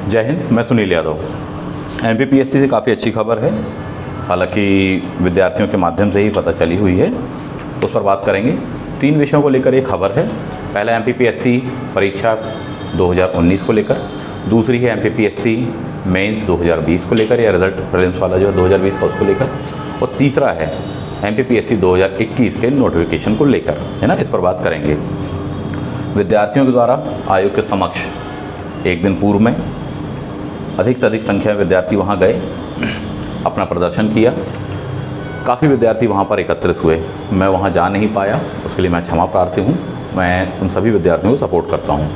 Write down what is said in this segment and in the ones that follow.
जय हिंद। मैं सुनील यादव। एमपीपीएससी से काफ़ी अच्छी खबर है, हालांकि विद्यार्थियों के माध्यम से ही पता चली हुई है, तो उस पर बात करेंगे। 3 विषयों को लेकर ये खबर है। पहला एमपीपीएससी परीक्षा 2019 को लेकर, दूसरी है एमपीपीएससी मेंस 2020 को लेकर या रिजल्ट प्रीलिम्स वाला जो है 2020 का उसको लेकर, और तीसरा है एमपीपीएससी 2021 के नोटिफिकेशन को लेकर, है ना। इस पर बात करेंगे। विद्यार्थियों के द्वारा आयोग के समक्ष एक दिन पूर्व में अधिक से अधिक संख्या में विद्यार्थी वहां गए, अपना प्रदर्शन किया। काफ़ी विद्यार्थी वहां पर एकत्रित हुए। मैं वहां जा नहीं पाया, उसके लिए मैं क्षमा प्रार्थी हूं। मैं उन सभी विद्यार्थियों को सपोर्ट करता हूं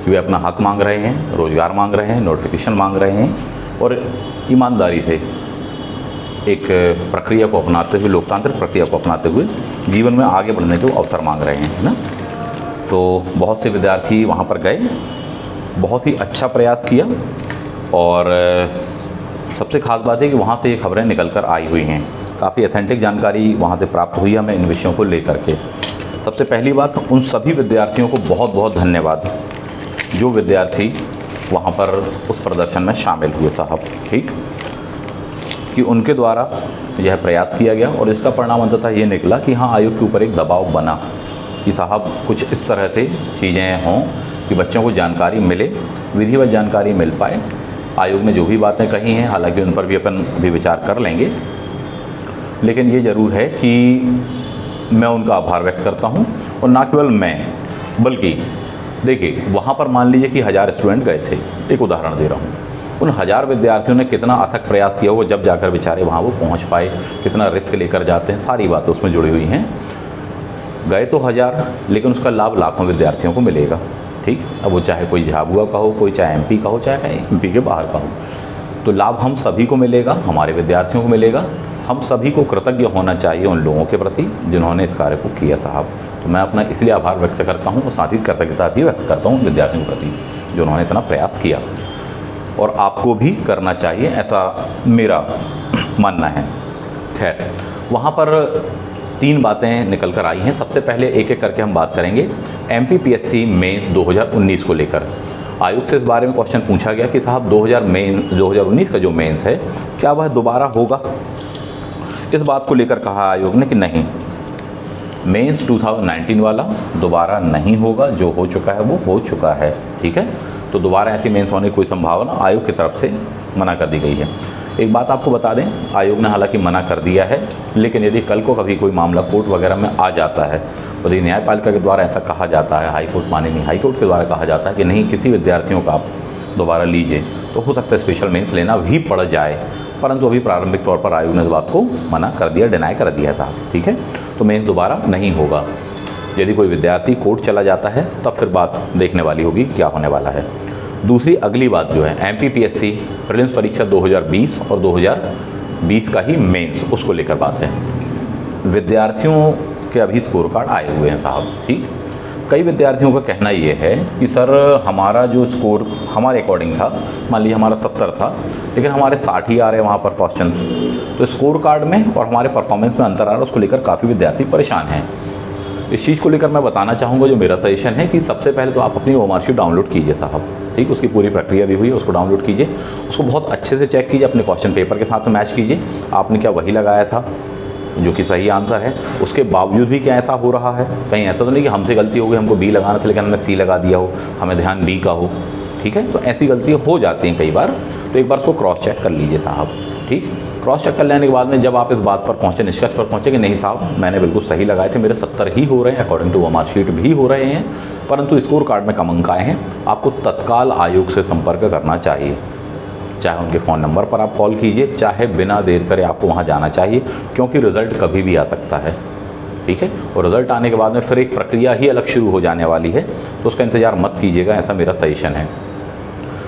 कि वे अपना हक मांग रहे हैं, रोज़गार मांग रहे हैं, नोटिफिकेशन मांग रहे हैं और ईमानदारी से एक प्रक्रिया को अपनाते हुए, लोकतांत्रिक प्रक्रिया को अपनाते हुए जीवन में आगे बढ़ने के अवसर मांग रहे हैं, है ना। तो बहुत से विद्यार्थी वहाँ पर गए, बहुत ही अच्छा प्रयास किया और सबसे ख़ास बात है कि वहाँ से ये खबरें निकल कर आई हुई हैं। काफ़ी ऑथेंटिक जानकारी वहाँ से प्राप्त हुई है हमें इन विषयों को लेकर के। सबसे पहली बात, उन सभी विद्यार्थियों को बहुत बहुत धन्यवाद जो विद्यार्थी वहाँ पर उस प्रदर्शन में शामिल हुए साहब, ठीक, कि उनके द्वारा यह प्रयास किया गया और इसका परिणाम अंततः ये निकला कि हाँ, आयोग के ऊपर एक दबाव बना कि साहब कुछ इस तरह से चीज़ें हों कि बच्चों को जानकारी मिले, विधिवत जानकारी मिल पाए। आयोग ने जो भी बातें कही हैं, हालांकि उन पर भी अपन अभी विचार कर लेंगे, लेकिन ये ज़रूर है कि मैं उनका आभार व्यक्त करता हूँ। और ना केवल मैं, बल्कि देखिए वहाँ पर मान लीजिए कि 1000 स्टूडेंट गए थे, एक उदाहरण दे रहा हूँ। उन 1000 विद्यार्थियों ने कितना अथक प्रयास किया होगा जब जाकर बेचारे वहाँ वो पहुँच पाए, कितना रिस्क लेकर जाते हैं, सारी बातें उसमें जुड़ी हुई हैं। गए तो 1000, लेकिन उसका लाभ लाखों विद्यार्थियों को मिलेगा, ठीक। अब वो चाहे कोई झाबुआ का हो, कोई चाहे एमपी का हो, चाहे एमपी के बाहर का हो, तो लाभ हम सभी को मिलेगा, हमारे विद्यार्थियों को मिलेगा। हम सभी को कृतज्ञ होना चाहिए उन लोगों के प्रति जिन्होंने इस कार्य को किया साहब। तो मैं अपना इसलिए आभार व्यक्त करता हूँ और साथ ही कृतज्ञता भी व्यक्त करता हूँ विद्यार्थियों के प्रति जो उन्होंने इतना प्रयास किया, और आपको भी करना चाहिए, ऐसा मेरा मानना है। खैर, वहाँ पर 3 बातें निकल कर आई हैं। सबसे पहले एक एक करके हम बात करेंगे एमपीपीएससी मेंस 2019 को लेकर। आयोग से इस बारे में क्वेश्चन पूछा गया कि साहब 2019 का जो मेंस है क्या वह दोबारा होगा। इस बात को लेकर कहा आयोग ने कि नहीं, मेंस 2019 वाला दोबारा नहीं होगा, जो हो चुका है वो हो चुका है, ठीक है। तो दोबारा ऐसी मेंस होने की कोई संभावना आयोग की तरफ से मना कर दी गई है। एक बात आपको बता दें, आयोग ने हालांकि मना कर दिया है, लेकिन यदि कल को कभी कोई मामला कोर्ट वगैरह में आ जाता है, यदि न्यायपालिका के द्वारा ऐसा कहा जाता है, हाईकोर्ट माननीय हाईकोर्ट के द्वारा कहा जाता है कि नहीं किसी विद्यार्थियों का आप दोबारा लीजिए, तो हो सकता है स्पेशल मेंस लेना भी पड़ जाए। परंतु अभी प्रारंभिक तौर पर आयोग ने इस बात को मना कर दिया, डिनाई कर दिया था, ठीक है। तो मेंस दोबारा नहीं होगा। यदि कोई विद्यार्थी कोर्ट चला जाता है तब फिर बात देखने वाली होगी क्या होने वाला है। दूसरी अगली बात जो है एमपीपीएससी प्रीलिम्स परीक्षा 2020 और 2020 का ही मेंस, उसको लेकर बात है। विद्यार्थियों के अभी स्कोर कार्ड आए हुए हैं साहब, ठीक। कई विद्यार्थियों का कहना ये है कि सर हमारा जो स्कोर हमारे अकॉर्डिंग था, मान लीजिए हमारा 70 था, लेकिन हमारे 60 ही आ रहे हैं वहाँ पर क्वेश्चन, तो स्कोर कार्ड में और हमारे परफॉर्मेंस में अंतर आ रहा है। उसको लेकर काफ़ी विद्यार्थी परेशान हैं। इस चीज़ को लेकर मैं बताना चाहूँगा, जो मेरा सजेशन है कि सबसे पहले तो आप अपनी ओएमआर शीट डाउनलोड कीजिए साहब, ठीक। उसकी पूरी प्रक्रिया दी हुई है, उसको डाउनलोड कीजिए, उसको बहुत अच्छे से चेक कीजिए, अपने क्वेश्चन पेपर के साथ मैच कीजिए, आपने क्या वही लगाया था जो कि सही आंसर है, उसके बावजूद भी क्या ऐसा हो रहा है। कहीं ऐसा तो नहीं कि हमसे गलती हो गई, हमको बी लगाना था लेकिन हमने सी लगा दिया हो, हमें ध्यान बी का हो, ठीक है। तो ऐसी गलतियाँ हो जाती हैं कई बार, तो एक बार उसको क्रॉस चेक कर लीजिए साहब, ठीक। क्रॉस चेक कर लेने के बाद में जब आप इस बात पर पहुँचे, निष्कर्ष पर पहुँचे कि नहीं साहब मैंने बिल्कुल सही लगाए थे, मेरे 70 ही हो रहे हैं, अकॉर्डिंग टू ओएमआर शीट भी हो रहे हैं, परंतु स्कोर कार्ड में कम अंक आए हैं, आपको तत्काल आयोग से संपर्क करना चाहिए। चाहे उनके फ़ोन नंबर पर आप कॉल कीजिए, चाहे बिना देर करे आपको वहाँ जाना चाहिए, क्योंकि रिज़ल्ट कभी भी आ सकता है, ठीक है। और रिज़ल्ट आने के बाद में फिर एक प्रक्रिया ही अलग शुरू हो जाने वाली है, तो उसका इंतज़ार मत कीजिएगा, ऐसा मेरा सजेशन है।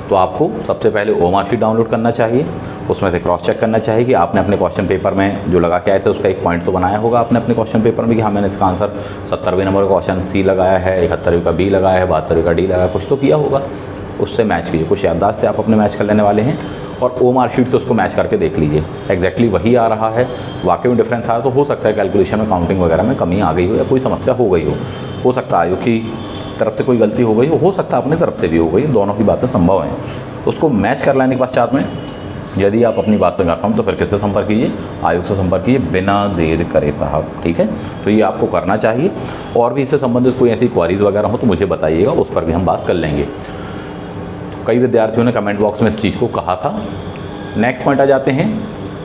तो आपको सबसे पहले ओएमआर शीट डाउनलोड करना चाहिए, उसमें से क्रॉस चेक करना चाहिए कि आपने अपने क्वेश्चन पेपर में जो लगा के आए थे उसका एक पॉइंट तो बनाया होगा आपने अपने क्वेश्चन पेपर में कि हाँ मैंने इसका आंसर 70वें नंबर का क्वेश्चन सी लगाया है, 71वें का बी लगाया है, 72वें का डी लगाया, कुछ तो किया होगा, उससे मैच कीजिए। कुछ याददाश्त से आप अपने मैच कर लेने वाले हैं और ओएमआर शीट से उसको मैच करके देख लीजिए, एग्जैक्टली वही आ रहा है, वाकई में डिफरेंस आ रहा है, तो हो सकता है कैलकुलेशन में, काउंटिंग वगैरह में कमी आ गई हो या कोई समस्या हो गई हो सकता है आयोग की तरफ से कोई गलती हो गई हो सकता है अपनी तरफ से भी हो गई, दोनों की बातें संभव हैं। उसको मैच कर लेने के पश्चात में यदि आप अपनी बात पर कंफर्म तो फिर किससे संपर्क कीजिए, आयोग से संपर्क कीजिए बिना देर करे साहब। ठीक है, तो ये आपको करना चाहिए। और भी इससे संबंधित कोई ऐसी क्वारीज वगैरह हो तो मुझे बताइएगा, उस पर भी हम बात कर लेंगे। तो कई विद्यार्थियों ने कमेंट बॉक्स में इस चीज़ को कहा था। नेक्स्ट पॉइंट आ जाते हैं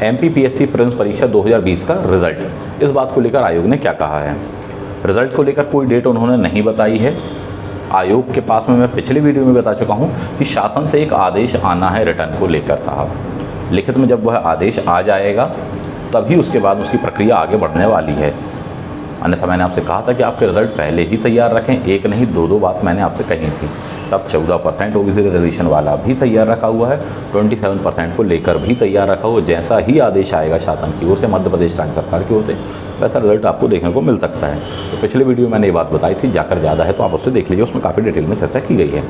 MPPSC प्रीलिम्स परीक्षा 2020 का रिजल्ट। इस बात को लेकर आयोग ने क्या कहा है? रिजल्ट को लेकर कोई डेट उन्होंने नहीं बताई है। आयोग के पास में मैं पिछले वीडियो में बता चुका हूं कि शासन से एक आदेश आना है रिटर्न को लेकर साहब। लिखित में जब वह आदेश आ जाएगा तभी उसके बाद उसकी प्रक्रिया आगे बढ़ने वाली है। अन्यथा मैंने आपसे कहा था कि आपके रिजल्ट पहले ही तैयार रखें, एक नहीं दो बात मैंने आपसे कही थी। सब 14% OBC रिजर्वेशन वाला भी तैयार रखा हुआ है, 27% को लेकर भी तैयार रखा हुआ। जैसा ही आदेश आएगा शासन की ओर से, मध्य प्रदेश राज्य सरकार की ओर से, वैसा रिजल्ट आपको देखने को मिल सकता है। तो पिछले वीडियो मैंने ये बात बताई थी, जाकर ज़्यादा है तो आप उससे देख लीजिए, उसमें काफ़ी डिटेल में चर्चा की गई है।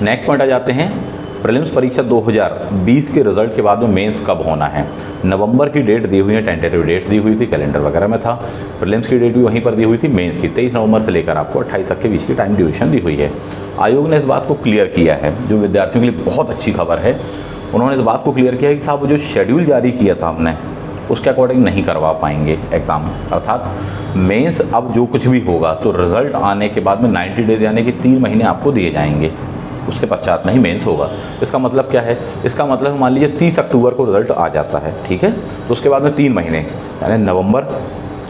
नेक्स्ट पॉइंट आ जाते हैं प्रीलिम्स परीक्षा 2020 के रिजल्ट के बाद में मेंस कब होना है। नवंबर की डेट दी हुई है, टेंटेटिव डेट दी हुई थी, कैलेंडर वगैरह में था। प्रीलिम्स की डेट भी वहीं पर दी हुई थी, मेंस की 23 नवंबर से लेकर आपको 28 तक के बीच की टाइम ड्यूरेशन दी हुई है। आयोग ने इस बात को क्लियर किया है, जो विद्यार्थियों के लिए बहुत अच्छी खबर है। उन्होंने इस बात को क्लियर किया है कि साहब जो शेड्यूल जारी किया था हमने, उसके अकॉर्डिंग नहीं करवा पाएंगे एग्ज़ाम। अर्थात मेंस अब जो कुछ भी होगा तो रिज़ल्ट आने के बाद में 90 डेज यानी कि 3 महीने आपको दिए जाएंगे, उसके पश्चात में ही मेंस होगा। इसका मतलब क्या है? इसका मतलब मान लीजिए 30 अक्टूबर को रिज़ल्ट आ जाता है, ठीक है, तो उसके बाद में 3 महीने यानी नवंबर,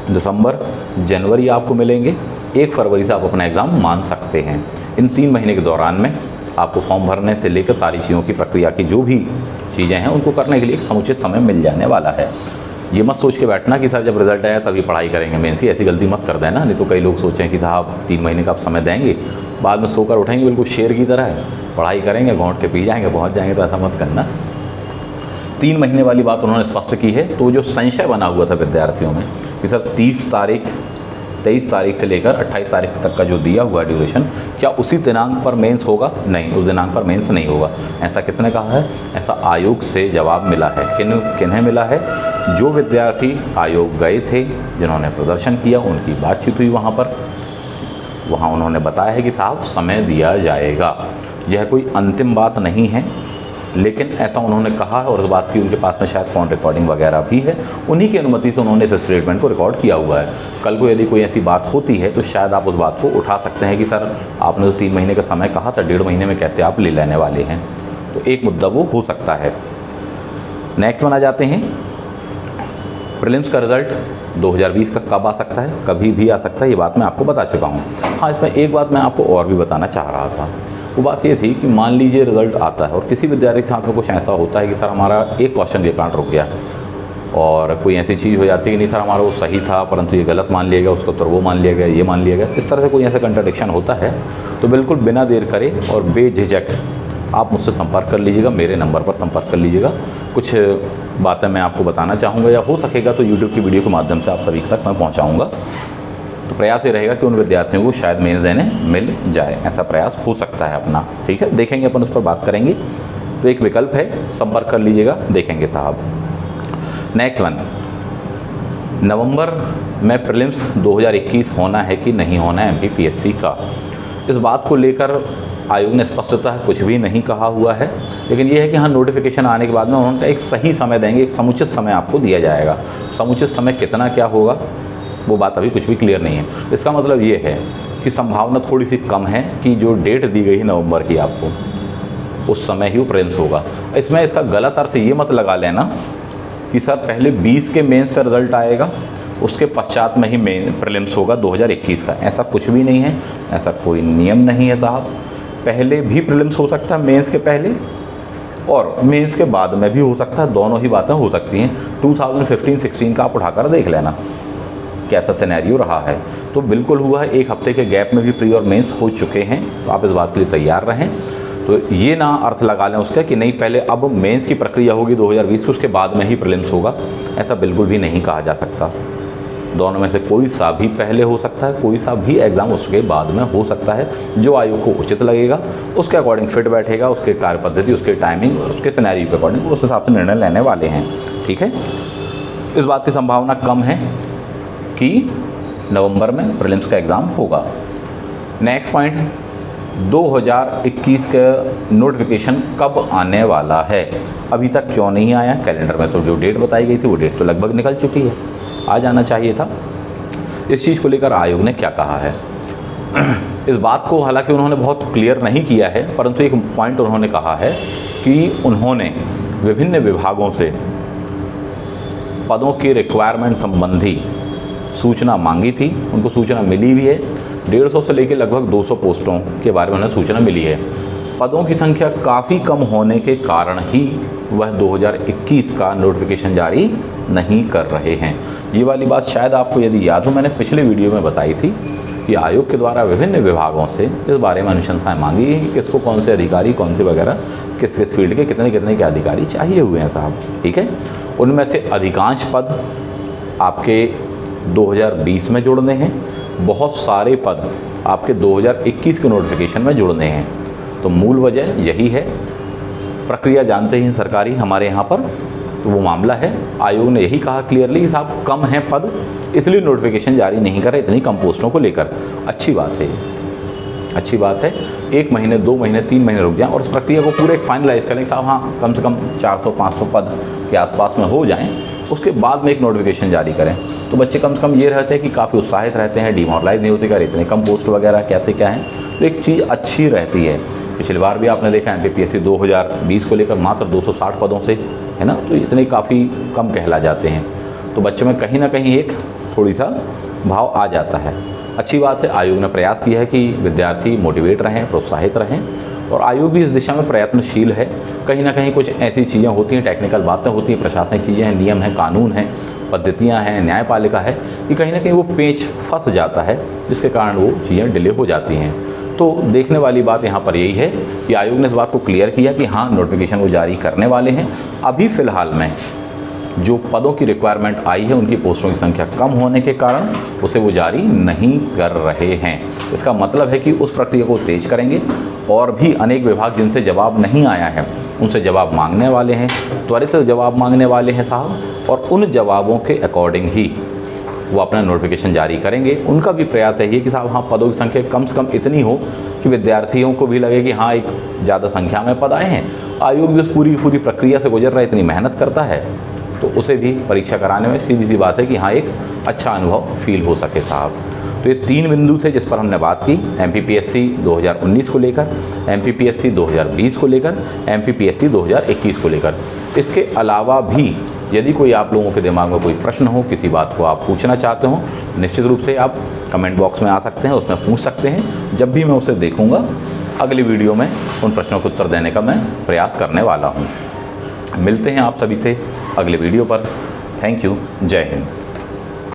दिसंबर, जनवरी आपको मिलेंगे। 1 फरवरी से आप अपना एग्ज़ाम मान सकते हैं। इन 3 महीने के दौरान में आपको फॉर्म भरने से लेकर सारी चीज़ों की प्रक्रिया की जो भी चीज़ें हैं उनको करने के लिए एक समुचित समय मिल जाने वाला है। ये मत सोच के बैठना कि सर जब रिजल्ट आया तभी पढ़ाई करेंगे मेंस की, ऐसी गलती मत कर देना। नहीं तो कई लोग सोचें कि साहब 3 महीने का आप समय देंगे, बाद में सोकर उठेंगे बिल्कुल शेर की तरह, पढ़ाई करेंगे, घोंट के पी जाएंगे, पहुंच जाएंगे, तो ऐसा मत करना। 3 महीने वाली बात उन्होंने स्पष्ट की है। तो जो संशय बना हुआ था विद्यार्थियों में कि सर 23 तारीख से लेकर 28 तारीख तक का जो दिया हुआ ड्यूरेशन, क्या उसी दिनांक पर मेंस होगा? नहीं, उस दिनांक पर मेंस नहीं होगा। ऐसा किसने कहा है? ऐसा आयोग से जवाब मिला है। किन्हें मिला है? जो विद्यार्थी आयोग गए थे, जिन्होंने प्रदर्शन किया, उनकी बातचीत हुई वहाँ उन्होंने बताया है कि साहब समय दिया जाएगा। यह कोई अंतिम बात नहीं है, लेकिन ऐसा उन्होंने कहा है और इस बात की उनके पास में शायद फ़ोन रिकॉर्डिंग वगैरह भी है। उन्हीं की अनुमति से उन्होंने इस स्टेटमेंट को रिकॉर्ड किया हुआ है। कल को यदि कोई ऐसी बात होती है तो शायद आप उस बात को उठा सकते हैं कि सर आपने तो 3 महीने का समय कहा था, 1.5 महीने में कैसे आप ले लेने वाले हैं। तो एक मुद्दा वो हो सकता है। नेक्स्ट वन आ जाते हैं प्रीलिम्स का रिज़ल्ट 2020 का कब आ सकता है? कभी भी आ सकता है, ये बात मैं आपको बता चुका हूँ। हाँ, इसमें एक बात मैं आपको और भी बताना चाह रहा था। वो बात ये थी कि मान लीजिए रिज़ल्ट आता है और किसी विद्यार्थी के साथ में कुछ ऐसा होता है कि सर हमारा एक क्वेश्चन पेपर रुक गया और कोई ऐसी चीज़ हो जाती है कि नहीं सर हमारा वो सही था परंतु ये गलत मान लिया गया, उसका उत्तर वो मान लिया गया, ये मान लिया गया। इस तरह से कोई ऐसा कंट्राडिक्शन होता है तो बिल्कुल बिना देर करे और बेझिझक आप मुझसे संपर्क कर लीजिएगा, मेरे नंबर पर संपर्क कर लीजिएगा। कुछ बातें मैं आपको बताना चाहूँगा या हो सकेगा तो यूट्यूब की वीडियो के माध्यम से आप सभी तक मैं पहुँचाऊँगा। तो प्रयास ये रहेगा कि उन विद्यार्थियों को शायद मेंस देने मिल जाए, ऐसा प्रयास हो सकता है अपना। ठीक है, देखेंगे अपन उस पर बात करेंगे। तो एक विकल्प है, संपर्क कर लीजिएगा, देखेंगे साहब। नेक्स्ट वन, नवंबर में प्रीलिम्स 2021 होना है कि नहीं होना है MPPSC का। इस बात को लेकर आयोग ने स्पष्टतः कुछ भी नहीं कहा हुआ है, लेकिन यह है कि हाँ नोटिफिकेशन आने के बाद में उन्होंने एक सही समय देंगे, एक समुचित समय आपको दिया जाएगा। समुचित समय कितना क्या होगा वो बात अभी कुछ भी क्लियर नहीं है। इसका मतलब ये है कि संभावना थोड़ी सी कम है कि जो डेट दी गई है नवंबर की आपको, उस समय ही वो प्रीलिम्स होगा। इसमें इसका गलत अर्थ ये मत लगा लेना कि सर पहले 20 के मेंस का रिज़ल्ट आएगा उसके पश्चात में ही प्रीलिम्स होगा 2021 का। ऐसा कुछ भी नहीं है, ऐसा कोई नियम नहीं है साहब। पहले भी प्रीलिम्स हो सकता है मेंस के पहले और मेंस के बाद में भी हो सकता है, दोनों ही बातें हो सकती हैं। 2015-16 का आप उठाकर देख लेना कैसा सिनेरियो रहा है। तो बिल्कुल हुआ है, 1 हफ्ते के गैप में भी प्री और मेंस हो चुके हैं, तो आप इस बात के लिए तैयार रहें। तो ये ना अर्थ लगा लें उसका कि नहीं पहले अब मेंस की प्रक्रिया होगी 2020 की, उसके बाद में ही प्रीलिम्स होगा। ऐसा बिल्कुल भी नहीं कहा जा सकता। दोनों में से कोई सा भी पहले हो सकता है, कोई सा भी एग्ज़ाम उसके बाद में हो सकता है। जो आयोग को उचित लगेगा उसके अकॉर्डिंग फिट बैठेगा, उसके कार्य पद्धति, उसके टाइमिंग और उसके सिनेरियो के अकॉर्डिंग उस हिसाब से निर्णय लेने वाले हैं। ठीक है, इस बात की संभावना कम है कि नवंबर में प्रीलिम्स का एग्ज़ाम होगा। नेक्स्ट पॉइंट, 2021 का नोटिफिकेशन कब आने वाला है। अभी तक क्यों नहीं आया। कैलेंडर में तो जो डेट बताई गई थी वो डेट तो लगभग निकल चुकी है, आ जाना चाहिए था। इस चीज़ को लेकर आयोग ने क्या कहा है, इस बात को हालांकि उन्होंने बहुत क्लियर नहीं किया है, परंतु एक पॉइंट उन्होंने कहा है कि उन्होंने विभिन्न विभागों से पदों की रिक्वायरमेंट संबंधी सूचना मांगी थी, उनको सूचना मिली भी है। 150 से लेकर लगभग 200 पोस्टों के बारे में उन्हें सूचना मिली है। पदों की संख्या काफ़ी कम होने के कारण ही वह 2021 का नोटिफिकेशन जारी नहीं कर रहे हैं। ये वाली बात शायद आपको यदि याद हो, मैंने पिछले वीडियो में बताई थी कि आयोग के द्वारा विभिन्न विभागों से इस बारे में अनुशंसाएं मांगी गई कि किसको कौन से अधिकारी, कौन से वगैरह, किस किस फील्ड के कितने कितने के अधिकारी चाहिए हुए हैं साहब, ठीक है। उनमें से अधिकांश पद आपके 2020 में जुड़ने हैं, बहुत सारे पद आपके 2021 के नोटिफिकेशन में जुड़ने हैं। तो मूल वजह यही है, प्रक्रिया जानते ही सरकारी हमारे यहाँ पर, तो वो मामला है। आयोग ने यही कहा क्लियरली कि साहब कम हैं पद, इसलिए नोटिफिकेशन जारी नहीं कर रहे इतनी कम पोस्टों को लेकर। अच्छी बात है, अच्छी बात है। 1 महीने, 2 महीने, 3 महीने रुक जाएं और इस प्रक्रिया को पूरे फाइनलाइज करें साहब, हाँ कम से कम 400-500 पद के आसपास में हो जाएं, उसके बाद में एक नोटिफिकेशन जारी करें। तो बच्चे कम से कम ये रहते हैं कि काफ़ी उत्साहित रहते हैं, डिमोरलाइज नहीं होते, इतने कम पोस्ट वगैरह कैसे क्या हैं, तो एक चीज़ अच्छी रहती है। पिछली बार भी आपने देखा MPPSC 2020 को लेकर मात्र 260 पदों से, है ना, तो इतने काफ़ी कम कहला जाते हैं। तो बच्चों में कहीं ना कहीं एक थोड़ी सा भाव आ जाता है। अच्छी बात है, आयोग ने प्रयास किया है कि विद्यार्थी मोटिवेट रहें, प्रोत्साहित रहें, और आयोग भी इस दिशा में प्रयत्नशील है। कहीं ना कहीं कुछ ऐसी चीज़ें होती हैं, टेक्निकल बातें होती हैं, प्रशासनिक चीज़ें हैं, नियम हैं, कानून हैं, पद्धतियाँ हैं, न्यायपालिका है, कि कहीं ना कहीं वो पेच फंस जाता है, जिसके कारण वो चीज़ें डिले हो जाती हैं। तो देखने वाली बात यहाँ पर यही है कि आयोग ने इस बात को क्लियर किया कि हाँ नोटिफिकेशन वो जारी करने वाले हैं। अभी फ़िलहाल में जो पदों की रिक्वायरमेंट आई है, उनकी पोस्टों की संख्या कम होने के कारण उसे वो जारी नहीं कर रहे हैं। इसका मतलब है कि उस प्रक्रिया को तेज करेंगे, और भी अनेक विभाग जिनसे जवाब नहीं आया है उनसे जवाब मांगने वाले हैं, त्वरित जवाब मांगने वाले हैं साहब, और उन जवाबों के अकॉर्डिंग ही वो अपना नोटिफिकेशन जारी करेंगे। उनका भी प्रयास यही है कि साहब हाँ पदों की संख्या कम से कम इतनी हो कि विद्यार्थियों को भी लगे कि हाँ एक ज़्यादा संख्या में पद आए हैं। आयोग भी उस पूरी प्रक्रिया से गुजर रहा है, इतनी मेहनत करता है, तो उसे भी परीक्षा कराने में सीधी सी बात है कि हाँ एक अच्छा अनुभव फील हो सके साहब। तो ये 3 बिंदु थे जिस पर हमने बात की, MPPSC 2019 को लेकर, MPPSC 2020 को लेकर, MPPSC 2021 को लेकर। इसके अलावा भी यदि कोई आप लोगों के दिमाग में कोई प्रश्न हो, किसी बात को आप पूछना चाहते हो, निश्चित रूप से आप कमेंट बॉक्स में आ सकते हैं, उसमें पूछ सकते हैं। जब भी मैं उसे देखूंगा अगली वीडियो में उन प्रश्नों को उत्तर देने का मैं प्रयास करने वाला हूं। मिलते हैं आप सभी से अगले वीडियो पर। थैंक यू, जय हिंद।